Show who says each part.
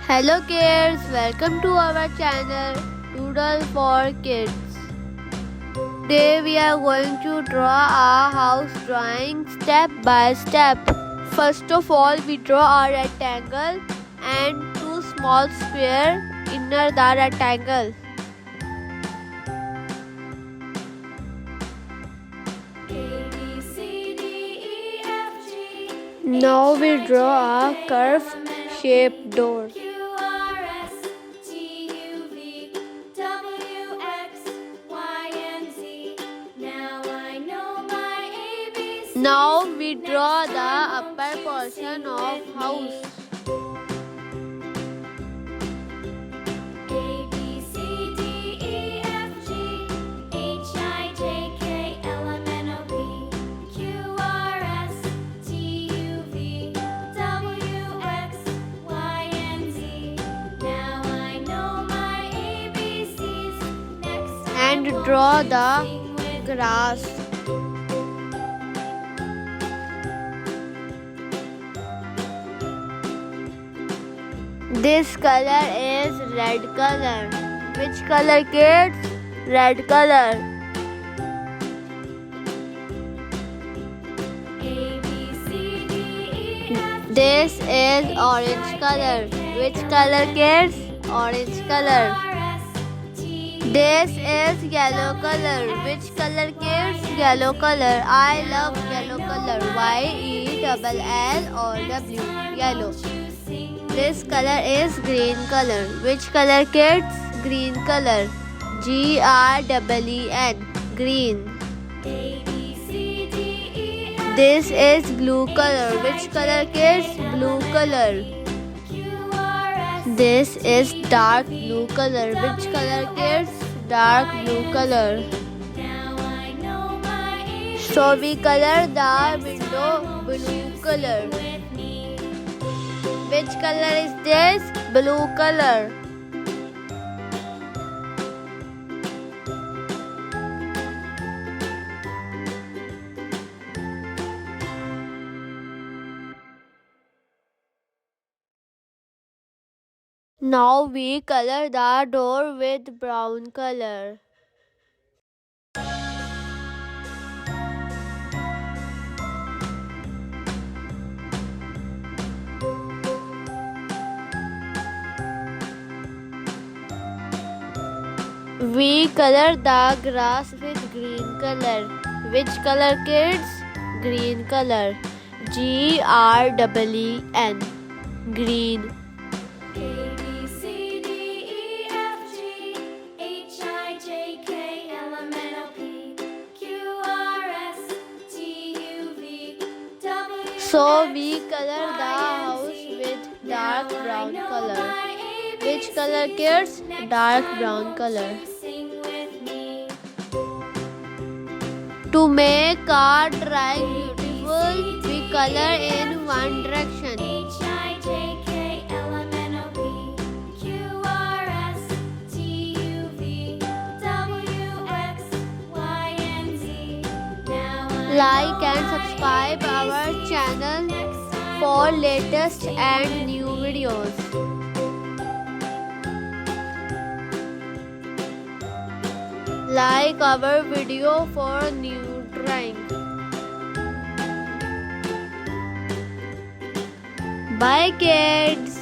Speaker 1: Hello kids, welcome to our channel Doodle for Kids. Today we are going to draw a house drawing step by step. First of all, we draw a rectangle and two small squares inner the rectangle. Now we draw a curved shaped door. Now we draw the upper portion of house.
Speaker 2: A, B, C, D, E, F, G, H, I, J, K, L, M, N, O, P, Q, R, S, T, U, V, W, X, Y, and Z. Now I know my ABCs. Next
Speaker 1: And draw the grass. This color is red color. Which color, kids? Red color.
Speaker 2: A, B, C, D, E, F,
Speaker 1: This is orange color. Which color, kids? Orange color.
Speaker 2: R, S, T,
Speaker 1: This is yellow color. Which color, kids? Yellow color. I love yellow color. YELLOW. Yellow. This color is green color. Which color, kids? Green color. GREEN. Green.
Speaker 2: A, B, C, D, E, F,
Speaker 1: This is blue color. Which color, kids? Blue color.
Speaker 2: Q, R, S,
Speaker 1: This is dark blue color. Which color, kids? Dark blue color.
Speaker 2: Now I know my ABCs.
Speaker 1: So we color the window blue color.
Speaker 2: With me.
Speaker 1: Which color is this? Blue color. Now we color the door with brown color. We color the grass with green color. Which color, kids? Green color. GREEN. Green.
Speaker 2: A, B, C, D, E, F, G, H, I, J, K, L, M, N, O, P, Q, R, S, T, U, V, W,
Speaker 1: So
Speaker 2: X,
Speaker 1: we color the
Speaker 2: Y, and
Speaker 1: house
Speaker 2: Z.
Speaker 1: with
Speaker 2: Now
Speaker 1: dark
Speaker 2: I
Speaker 1: brown
Speaker 2: know
Speaker 1: color.
Speaker 2: my
Speaker 1: Which color,
Speaker 2: ABCs.
Speaker 1: kids?
Speaker 2: Next
Speaker 1: Dark
Speaker 2: time
Speaker 1: brown
Speaker 2: won't
Speaker 1: color.
Speaker 2: you sing with me?
Speaker 1: To make a drawing beautiful, we color in one direction.
Speaker 2: H, I, J, K, L, M, N, O, P, Q, R, S, T, U, V, W, X, Y, and Z. Now I
Speaker 1: Like
Speaker 2: know
Speaker 1: and
Speaker 2: my
Speaker 1: subscribe our
Speaker 2: ABCs.
Speaker 1: channel
Speaker 2: Next time
Speaker 1: for
Speaker 2: won't you
Speaker 1: latest
Speaker 2: sing
Speaker 1: and
Speaker 2: with
Speaker 1: new
Speaker 2: me?
Speaker 1: videos. Like our video for new drawing. Bye kids.